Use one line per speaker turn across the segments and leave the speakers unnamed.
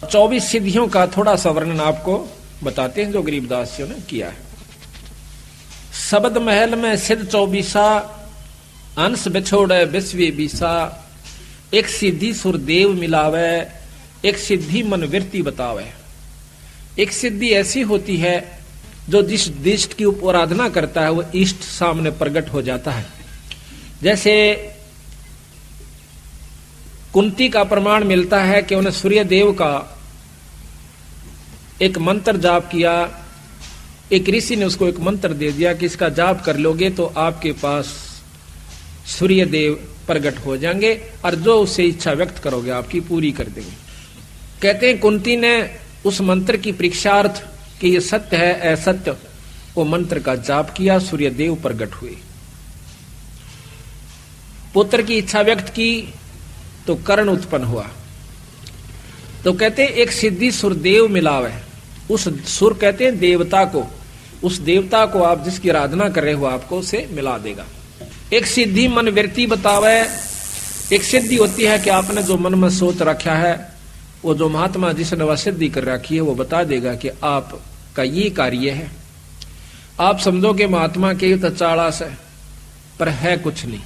24 सिद्धियों का थोड़ा सा वर्णन आपको बताते हैं जो गरीबदास जी ने किया है। शब्द महल में सिद्ध 24 अंश बिछोड़े विश्व बीसा, एक सिद्धि सुरदेव मिलावे, एक सिद्धि मन वृत्ति बतावे। एक सिद्धि ऐसी होती है जो जिस इष्ट की आराधना करता है वो इष्ट सामने प्रकट हो जाता है। जैसे कुंती का प्रमाण मिलता है कि उन्हें सूर्य देव का एक मंत्र जाप किया, एक ऋषि ने उसको एक मंत्र दे दिया कि इसका जाप कर लोगे तो आपके पास सूर्य देव प्रकट हो जाएंगे और जो उससे इच्छा व्यक्त करोगे आपकी पूरी कर देंगे। कहते हैं कुंती ने उस मंत्र की परीक्षार्थ कि ये सत्य है असत्य, वो मंत्र का जाप किया, सूर्य देव प्रकट हुए। पुत्र की इच्छा व्यक्त की तो कर्ण उत्पन्न हुआ। तो कहते हैं एक सिद्धि सुरदेव मिलावे, उस सुर कहते हैं देवता को, उस देवता को आप जिसकी आराधना कर रहे हो आपको उसे मिला देगा। एक सिद्धि मन वृत्ति बतावे, एक सिद्धि होती है कि आपने जो मन में सोच रखा है वो जो महात्मा जिसने वह सिद्धि कर रखी है वो बता देगा कि आपका ये कार्य है। आप समझोगे महात्मा के तो चालास है, पर है कुछ नहीं।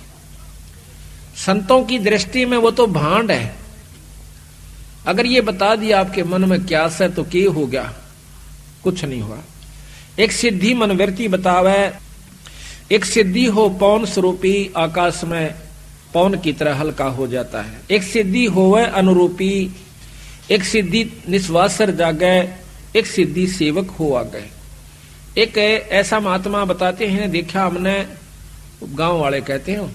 संतों की दृष्टि में वो तो भांड है। अगर ये बता दिया आपके मन में क्या है तो क्या हो गया, कुछ नहीं हुआ। एक सिद्धि मन वृत्ति बतावे, एक सिद्धि हो पौन स्वरूपी, आकाश में पौन की तरह हल्का हो जाता है। एक सिद्धि होवे अनुरूपी, एक सिद्धि निस्वासर जागे, एक सिद्धि सेवक हो आ गए। एक ऐसा महात्मा बताते हैं, देखा हमने, गांव वाले कहते हैं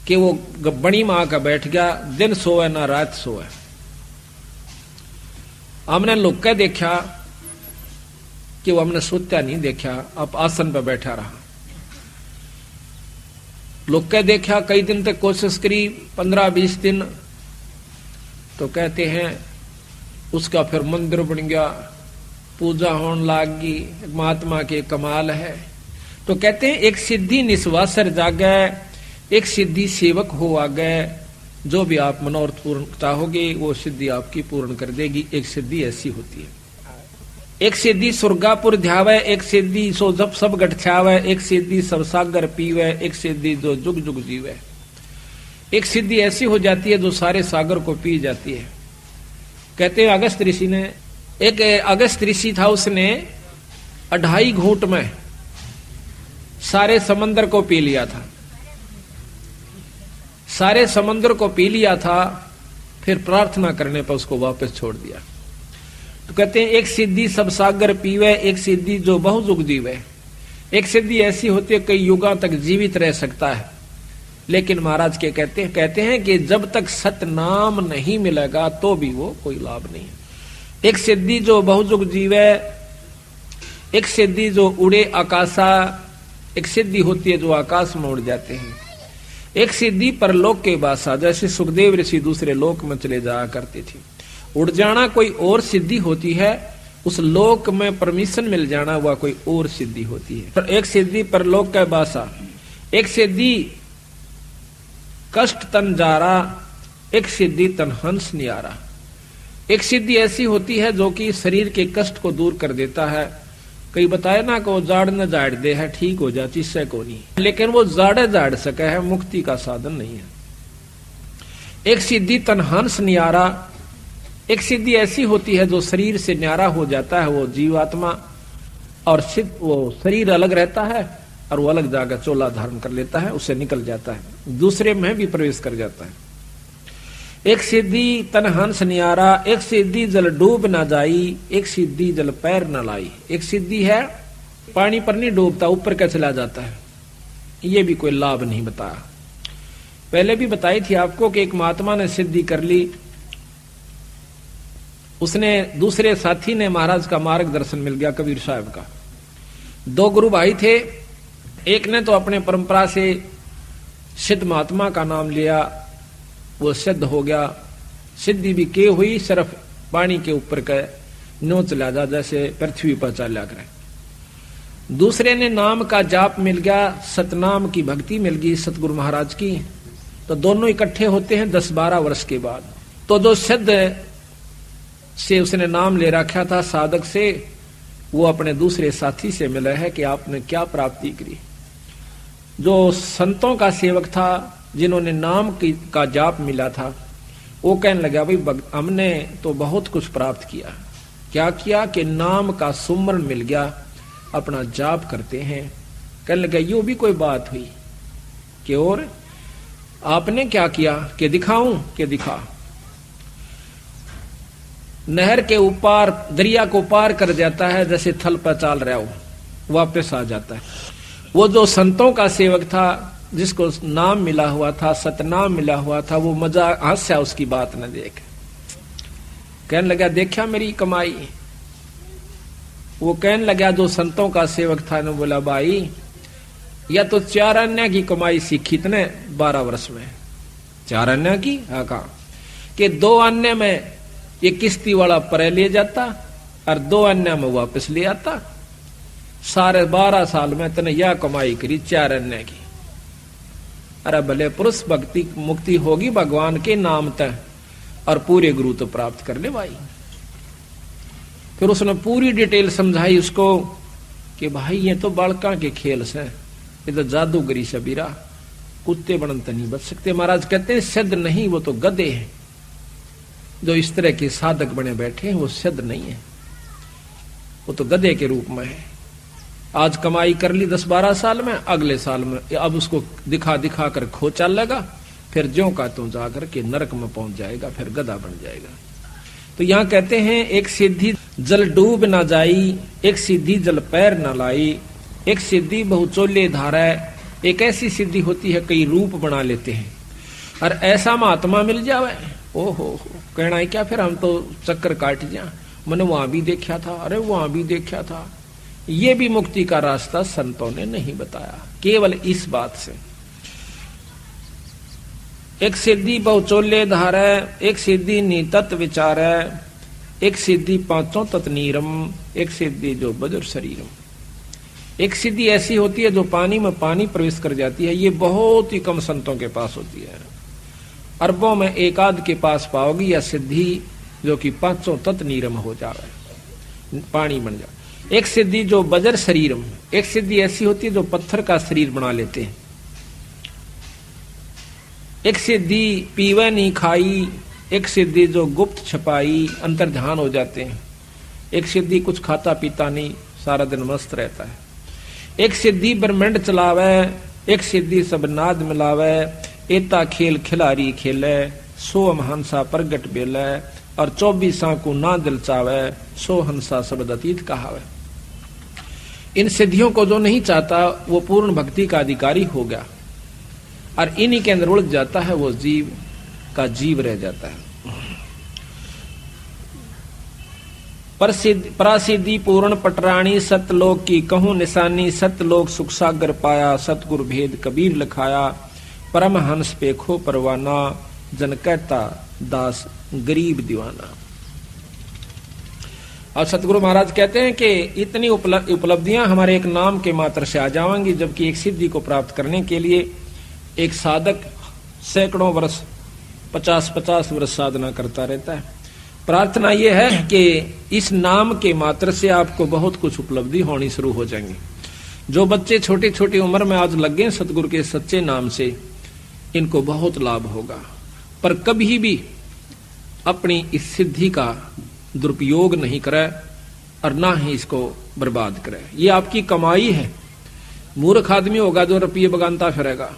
कि वो बड़ी मां का बैठ गया, दिन सोए ना रात सोए। हमने लोग के देखा कि वो हमने सोता नहीं देखा, अब आसन पर बैठा रहा। लोग के देखा कई दिन तक कोशिश करी, 15-20 दिन, तो कहते हैं उसका फिर मंदिर बन गया, पूजा होने लागी, महात्मा के कमाल है। तो कहते हैं एक सिद्धि निस्वासर जागे, एक सिद्धि सेवक हो आ गए। जो भी आप मनोरथ पूर्ण चाहोगे वो सिद्धि आपकी पूर्ण कर देगी। एक सिद्धि ऐसी होती है। एक सिद्धि सुरगापुर ध्यावे, एक सिद्धि सो जब सब गठछावे, एक सिद्धि सब सागर पीवे, एक सिद्धि जो जुग जुग जीवे। एक सिद्धि ऐसी हो जाती है जो सारे सागर को पी जाती है। कहते हैं अगस्त ऋषि ने, एक अगस्त ऋषि था, उसने 2.5 घूंट में सारे समंदर को पी लिया था। सारे समंदर को पी लिया था, फिर प्रार्थना करने पर उसको वापस छोड़ दिया। तो कहते हैं एक सिद्धि सब सागर पीवे, एक सिद्धि जो बहुयुग जीवे। एक सिद्धि ऐसी होती है कई युगों तक जीवित रह सकता है, लेकिन महाराज के कहते हैं कि जब तक सतनाम नहीं मिलेगा तो भी वो कोई लाभ नहीं है। एक सिद्धि जो बहुयुग जीवे, एक सिद्धि जो उड़े आकाशा, एक सिद्धि होती है जो आकाश में उड़ जाते हैं। एक सिद्धि परलोक के बासा, जैसे सुखदेव ऋषि दूसरे लोक में चले जाया करते थे। उड़ जाना कोई और सिद्धि होती है, उस लोक में परमिशन मिल जाना वह कोई और सिद्धि होती है। एक सिद्धि परलोक का बासा, एक सिद्धि कष्ट तन जारा, एक सिद्धि तन हंस नियारा। एक सिद्धि ऐसी होती है जो कि शरीर के कष्ट को दूर कर देता है। कई बताए ना कि वो जाड़ न जाड़ दे है, ठीक हो जाती इससे को नहीं, लेकिन वो जाड़े जाड़ सके है, मुक्ति का साधन नहीं है। एक सिद्धि तन हंस नियारा, एक सिद्धि ऐसी होती है जो शरीर से न्यारा हो जाता है वो जीवात्मा, और सिद्ध वो शरीर अलग रहता है और वो अलग जाकर चोला धारण कर लेता है, उससे निकल जाता है, दूसरे में भी प्रवेश कर जाता है। एक सिद्धि तन हंस नियारा, एक सिद्धि जल डूब ना जाई, एक सिद्धि जल पैर न लाई। एक सिद्धि है पानी पर नहीं डूबता, ऊपर का चला जाता है, ये भी कोई लाभ नहीं बताया। पहले भी बताई थी आपको कि एक महात्मा ने सिद्धि कर ली, उसने दूसरे साथी ने महाराज का मार्गदर्शन मिल गया, कबीर साहब का। 2 गुरु भाई थे, एक ने तो अपने परंपरा से सिद्ध महात्मा का नाम लिया, वो सिद्ध हो गया, सिद्धि भी के हुई, सिर्फ पानी के ऊपर का नो चला जा, जैसे पृथ्वी पर चला करे। दूसरे ने नाम का जाप मिल गया, सतनाम की भक्ति मिल गई सतगुरु महाराज की। तो दोनों इकट्ठे होते हैं 10-12 वर्ष के बाद। तो जो सिद्ध से उसने नाम ले रखा था साधक से, वो अपने दूसरे साथी से मिला है कि आपने क्या प्राप्ति करी। जो संतों का सेवक था, जिन्होंने नाम का जाप मिला था, वो कहने लगा भाई हमने तो बहुत कुछ प्राप्त किया। क्या किया कि नाम का सुमरण मिल गया, अपना जाप करते हैं। कहने लगा यो भी कोई बात हुई कि और आपने क्या किया कि दिखाऊं कि दिखा। नहर के ऊपर दरिया को पार कर जाता है, जैसे थल पर चाल रहा हो, वापस आ जाता है। वो जो संतों का सेवक था, जिसको नाम मिला हुआ था, सतनाम मिला हुआ था, वो मजा हंसा उसकी बात न देख। कहने लगा देखा मेरी कमाई। वो कहने लगा जो संतों का सेवक था, ने बोला भाई या तो 4 अन्य की कमाई सीखी तने 12 वर्ष में। 4 अन्य की? हाँ, कहा कि 2 अन्य में ये किश्ती वाला परे ले जाता और 2 अन्य में वापस ले आता। सारे 12 साल में तने यह कमाई करी 4 अन्य की। अरे भले पुरुष भक्ति मुक्ति होगी भगवान के नाम तक और पूरे गुरु तो प्राप्त कर ले भाई। फिर उसने पूरी डिटेल समझाई उसको कि भाई ये तो बालका के खेल से, ये तो जादूगरी सबीरा, कुत्ते बनन तो नहीं बच सकते। महाराज कहते हैं सिद्ध नहीं, वो तो गधे हैं। जो इस तरह के साधक बने बैठे हैं वो सिद्ध नहीं है, वो तो गधे के रूप में है। आज कमाई कर ली 10-12 साल में, अगले साल में अब उसको दिखा दिखा कर खो चल लगा, फिर ज्यों का त्यों जाकर के नरक में पहुंच जाएगा, फिर गधा बन जाएगा। तो यहाँ कहते हैं एक सिद्धि जल डूब ना जाई, एक सिद्धि जल पैर न लाई, एक सिद्धि बहुचोले धारा। एक ऐसी सिद्धि होती है कई रूप बना लेते हैं, और ऐसा महात्मा मिल जावे, ओहो कहना है क्या, फिर हम तो चक्कर काट जा, मैंने वहां भी देखा था, अरे वहां भी देखा था। ये भी मुक्ति का रास्ता संतों ने नहीं बताया, केवल इस बात से। एक सिद्धि बहुचोले धारा, एक सिद्धि नितत विचार, एक सिद्धि 5 तत् नीरम, एक सिद्धि जो बज्र शरीरम। एक सिद्धि ऐसी होती है जो पानी में पानी प्रवेश कर जाती है, ये बहुत ही कम संतों के पास होती है। अरबों में एक आध के पास पाओगी या सिद्धि जो कि 5 तत् नीरम हो जाए, पानी बन जाए। एक सिद्धि जो बज्र शरीरम, एक सिद्धि ऐसी होती है जो पत्थर का शरीर बना लेते हैं। एक सिद्धि पीवे नहीं खाई, एक सिद्धि जो गुप्त छपाई, अंतर्ध्यान हो जाते हैं। एक सिद्धि कुछ खाता पीता नहीं, सारा दिन मस्त रहता है। एक सिद्धि ब्रह्मांड चलावे, एक सिद्धि सब नाद मिलावे, एता खेल खिलाड़ी खेले, 100 हंसा प्रगट बेले, और 24 को ना दिल चावे, 100 हंसा शब्द अतीत कहावे। इन सिद्धियों को जो नहीं चाहता वो पूर्ण भक्ति का अधिकारी हो गया, और इन्हीं के अंदर उलझ जाता है, वो जीव का जीव रह जाता है। प्रसिद्धि पूर्ण पटरानी, सतलोक की कहूं निशानी, सतलोक सुख सागर पाया, सतगुरु भेद कबीर लिखाया, परमहंस पेखो परवाना, जन कहता दास गरीब दीवाना। और सतगुरु महाराज कहते हैं कि इतनी उपलब्धियां हमारे एक नाम के मात्र से आ जाएंगी, जबकि एक सिद्धि को प्राप्त करने के लिए एक साधक सैकड़ों वर्ष 50-50 वर्ष साधना करता रहता है। प्रार्थना यह है कि इस नाम के मात्र से आपको बहुत कुछ उपलब्धि होनी शुरू हो जाएंगी। जो बच्चे छोटी छोटी उम्र में आज लग गए सतगुरु के सच्चे नाम से, इनको बहुत लाभ होगा। पर कभी भी अपनी इस सिद्धि का दुरुपयोग नहीं करे और ना ही इसको बर्बाद करे। ये आपकी कमाई है। मूर्ख आदमी होगा जो रुपये बगानता फिरेगा,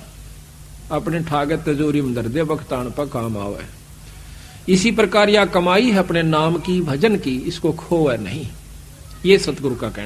अपने ठागे तिजोरी में धर दे, बख्तान पर काम आवे। इसी प्रकार यह कमाई है अपने नाम की, भजन की, इसको खोए नहीं। ये सतगुरु का कहना।